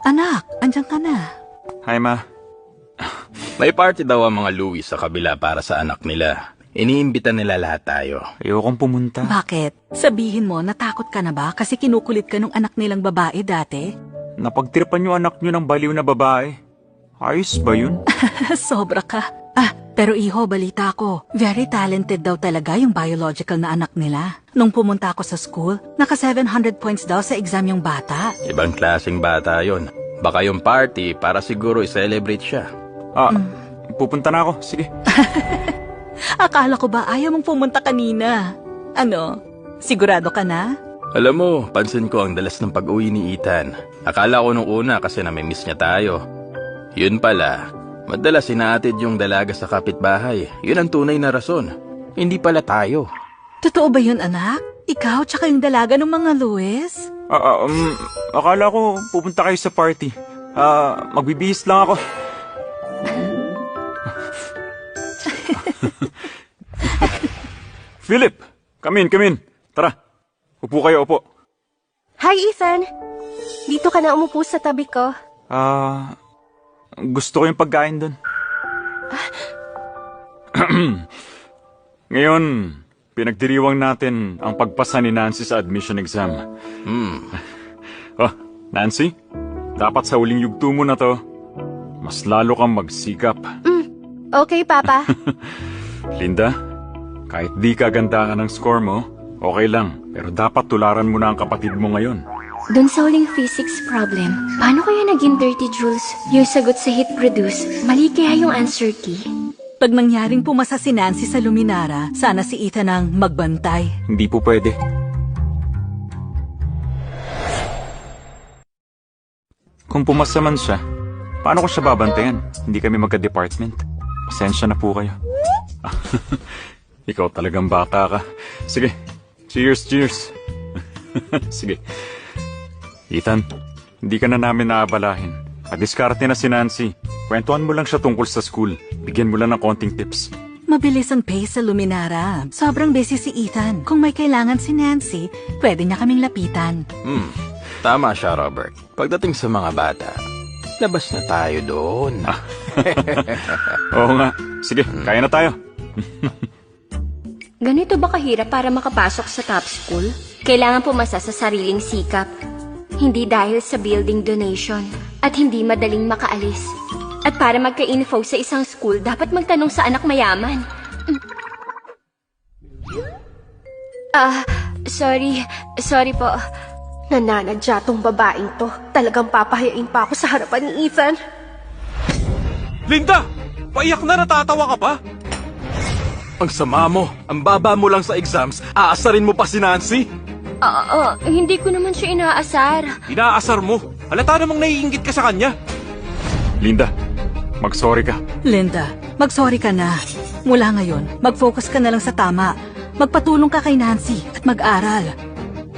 Anak, andyan ka na. Hi, Ma. May party daw ang mga Louis sa kabila para sa anak nila. Iniimbita nila lahat tayo. Ayokong pumunta. Bakit? Sabihin mo, natakot ka na ba kasi kinukulit ka nung anak nilang babae dati? Napagtripan yung anak nyo ng baliw na babae. Ayos ba yun? Sobra ka. Pero iho, balita ko. Very talented daw talaga yung biological na anak nila. Nung pumunta ako sa school, naka 700 points daw sa exam yung bata. Ibang klaseng bata yon. Baka yung party para siguro i-celebrate siya. Pupunta na ako. Sige. Akala ko ba ayaw mong pumunta kanina? Ano? Sigurado ka na? Alam mo, pansin ko ang dalas ng pag-uwi ni Ethan. Akala ko nung una kasi namimiss niya tayo. Yun pala, madalas inaatid yung dalaga sa kapitbahay. Yun ang tunay na rason. Hindi pala tayo. Totoo ba yun, anak? Ikaw tsaka yung dalaga ng mga Louis? Akala ko pupunta kayo sa party. Magbibihis lang ako. Philip! Come in. Tara. Upo kayo, upo. Hi, Ethan. Dito ka na umupo sa tabi ko. Gusto ko yung pagkain doon. Ngayon, pinagdiriwang natin ang pagpasa ni Nancy sa admission exam. Nancy, dapat sa huling yugto mo na to, mas lalo kang magsikap. Okay, Papa. Linda, kahit di kagandahan ng score mo, okay lang. Pero dapat tularan mo na ang kapatid mo ngayon. Doon sa huling physics problem, paano kaya naging 30 joules? Yung sagot sa heat produce, mali kaya yung answer key? Pag nangyaring pumasa si Nancy sa Luminara, sana si Ethan ang magbantay. Hindi po pwede. Kung pumasa man siya, paano ko siya babantayan? Hindi kami magka-department. Pasensya na po kayo. Ikaw talagang bata ka. Sige, cheers. Sige. Ethan, hindi ka na namin naabalahin. Adiskarte na si Nancy. Kwentuhan mo lang siya tungkol sa school. Bigyan mo lang ng konting tips. Mabilis ang pace sa Luminara. Sobrang busy si Ethan. Kung may kailangan si Nancy, pwede niya kaming lapitan. Tama siya, Robert. Pagdating sa mga bata, labas na tayo doon. Oo nga. Sige, kaya na tayo. Ganito ba kahirap para makapasok sa top school? Kailangan pumasa sa sariling sikap. Hindi dahil sa building donation. At hindi madaling makaalis. At para magka-info sa isang school, dapat magtanong sa anak mayaman. Sorry po. Nananadya tong babaeng to. Talagang papahayain pa ako sa harapan ni Ethan. Linda! Paiyak na, natatawa ka pa? Ang sama mo. Ang baba mo lang sa exams. Aasarin mo pa si Nancy? Hindi ko naman siya inaasar. Inaasar mo. Halata namang naiinggit ka sa kanya. Linda, mag-sorry ka. Linda, mag-sorry ka na. Mula ngayon, mag-focus ka na lang sa tama. Magpatulong ka kay Nancy at mag-aral.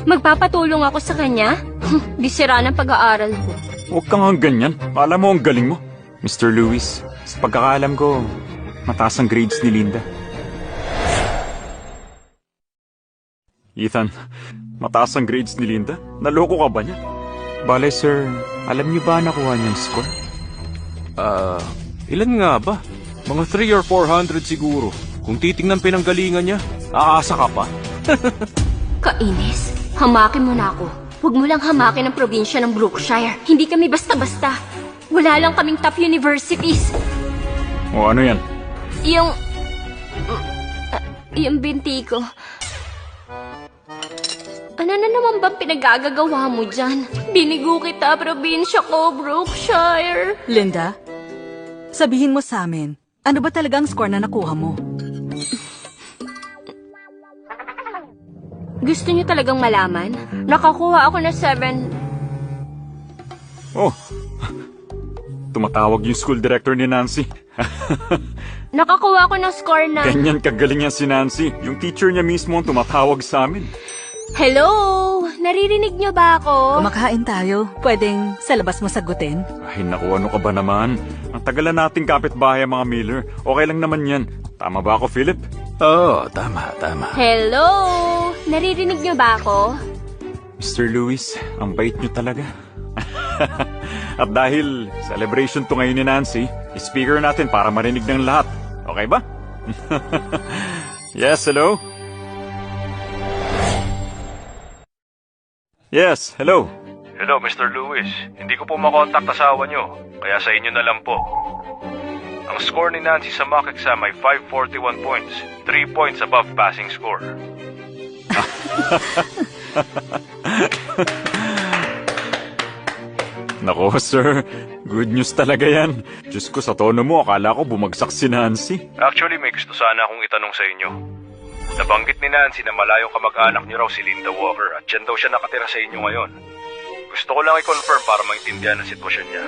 Magpapatulong ako sa kanya? Di sira ng pag-aaral ko. Huwag kang ang ganyan. Alam mo ang galing mo. Mr. Lewis, sa pagkakaalam ko, mataas ang grades ni Linda. Ethan, mataas ang grades ni Linda? Naloko ka ba niya? Balay sir, alam niyo ba nakuha niyang score? Ilan nga ba? Mga 3 or 400 siguro. Kung titingnan pinanggalingan niya, aasa ka pa? Kainis. Hamakin mo na ako. Huwag mo lang hamakin ang probinsya ng Brookshire. Hindi kami basta-basta. Wala lang kaming top universities. O ano yan? Yung binti ko. Ano na naman bang pinagagagawa mo dyan? Binigo kita, probinsya ko, Brookshire. Linda, sabihin mo sa amin, ano ba talagang score na nakuha mo? Gusto niyo talagang malaman? Nakakuha ako ng 7... Oh, tumatawag yung school director ni Nancy. Nakakuha ako ng score na... Ganyan kagaling yan si Nancy. Yung teacher niya mismo ang tumatawag sa amin. Hello! Naririnig niyo ba ako? Kumakain tayo. Pwedeng sa labas mo sagutin? Ay naku, ano ka ba naman? Ang tagalan nating kapitbahay mga Miller. Okay lang naman yan. Tama ba ako, Philip? Oo, tama. Hello! Naririnig niyo ba ako? Mr. Lewis, ang bait niyo talaga. At dahil celebration to ngayon ni Nancy, speaker natin para marinig ng lahat. Okay ba? Yes, hello? Yes, hello. Hello, Mr. Lewis. Hindi ko po makontak asawa nyo, kaya sa inyo na lang po. Ang score ni Nancy sa mock exam ay 541 points, 3 points above passing score. Nako, sir. Good news talaga yan. Diyos ko, sa tono mo, akala ko bumagsak si Nancy. Actually, may gusto sana akong itanong sa inyo. Nabanggit ni Nancy na malayong kamag-anak niyo raw si Linda Walker at dyan daw siya nakatira sa inyo ngayon. Gusto ko lang i-confirm para maintindihan ang sitwasyon niya.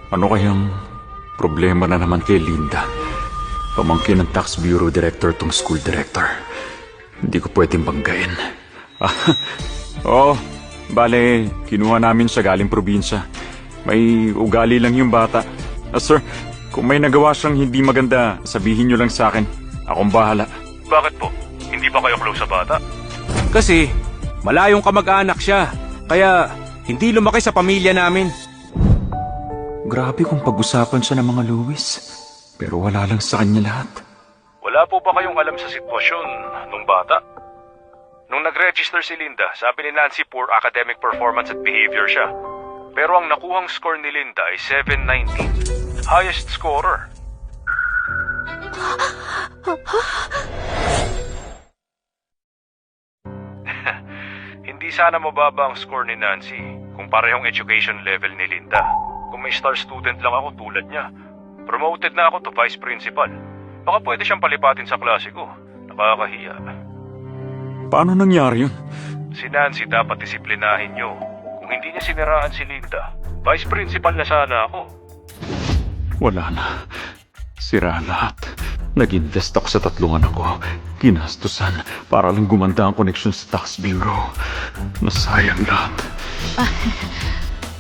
Ano kayang problema na naman kay Linda? Pamangkin ng Tax Bureau Director tong school director. Hindi ko pwedeng banggain. Bale, kinuha namin siya galing probinsya. May ugali lang yung bata. Sir, kung may nagawa siyang hindi maganda, sabihin niyo lang sa akin. Akong bahala. Bakit po? Hindi ba kayo close sa bata? Kasi malayong kamag-anak siya, kaya hindi lumaki sa pamilya namin. Grabe kung pag-usapan siya ng mga Lewis. Pero wala lang sa kanya lahat. Wala po ba kayong alam sa sitwasyon nung bata? Nung nag-register si Linda, sabi ni Nancy poor academic performance at behavior siya. Pero ang nakuhang score ni Linda ay 790. Highest scorer. Hindi sana mababa ang score ni Nancy kung parehong education level ni Linda. Kung may star student lang ako tulad niya, promoted na ako to vice principal. Baka pwede siyang palipatin sa klase ko. Nakakahiya. Paano nangyari yun? Si Nancy dapat disiplinahin niyo. Kung hindi niya siniraan si Linda, vice principal na sana ako. Wala na. Sira lahat. Nag-invest ako sa 3 anak ko. Ginastusan para lang gumanda ang connection sa Tax Bureau. Nasayang lahat.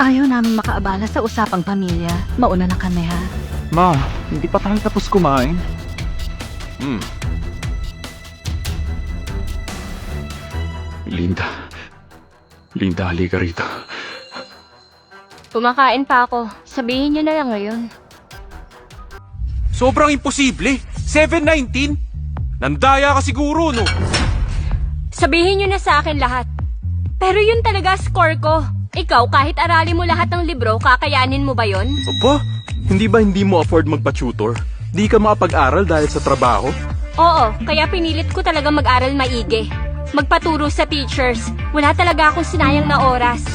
Ayaw namin makaabala sa usapang pamilya. Mauna na kami, ha? Ma, hindi pa tayo tapos kumain. Linda, halika rito. Kumakain pa ako. Sabihin niyo na lang ngayon. Sobrang imposible. 719? Nandaya ka siguro, no? Sabihin niyo na sa akin lahat. Pero yun talaga score ko. Ikaw, kahit aralin mo lahat ng libro, kakayanin mo ba yon? Aba, hindi ba hindi mo afford magpa-tutor? Di ka makapag-aral dahil sa trabaho? Oo, kaya pinilit ko talaga mag-aral maigi. Magpaturo sa teachers. Wala talaga akong sinayang na oras.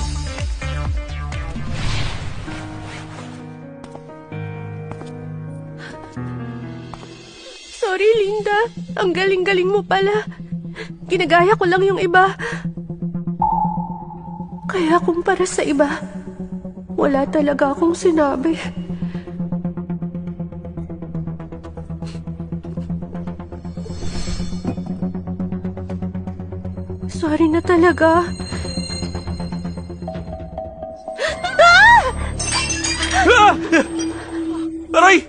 Sorry, Linda. Ang galing-galing mo pala. Ginagaya ko lang yung iba. Kaya kumpara sa iba, wala talaga akong sinabi. Sorry na talaga. Aray!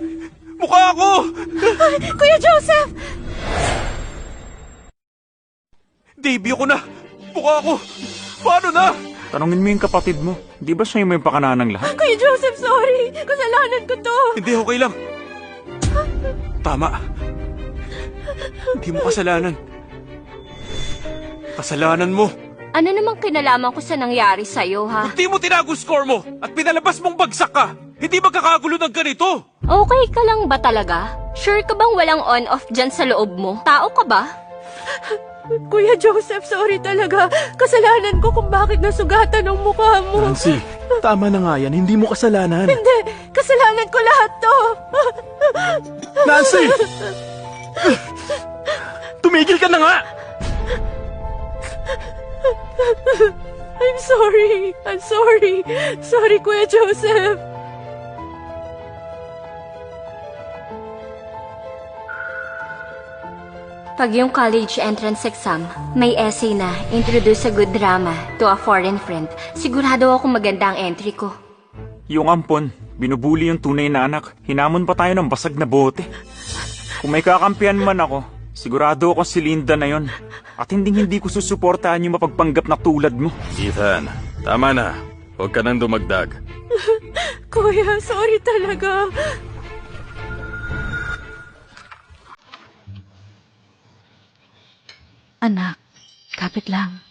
Mukha ako! Kuya Joseph! Davey ako na! Mukha ako! Paano na? Tanungin mo yung kapatid mo. Di ba siya yung may pakana ng lahat? Kuya Joseph, sorry! Kasalanan ko to! Hindi, okay lang. Tama. Hindi mo kasalanan. Kasalanan mo. Ano namang kinalaman ko sa nangyari sa'yo, ha? Hindi mo tinago score mo at pinalabas mong bagsak ka. Hindi magkakagulo ng ganito. Okay ka lang ba talaga? Sure ka bang walang on-off dyan sa loob mo? Tao ka ba? Kuya Joseph, sorry talaga. Kasalanan ko kung bakit nasugatan ang mukha mo. Nancy, tama na nga yan. Hindi mo kasalanan. Hindi, kasalanan ko lahat to. Nancy! Tumigil ka na nga! I'm sorry. I'm sorry. Sorry, Kuya Joseph. Pag yung college entrance exam, may essay na introduce a good drama to a foreign friend, sigurado ako maganda ang entry ko. Yung ampon, binubuli yung tunay na anak. Hinamon pa tayo ng basag na bote. Kung may kakampihan man ako, sigurado ako si Linda na yon. At hindi ko susuportahan yung mapagpanggap na tulad mo. Ethan, tama na. Huwag ka nang dumagdag. Kuya, sorry talaga. Anak, kapit lang.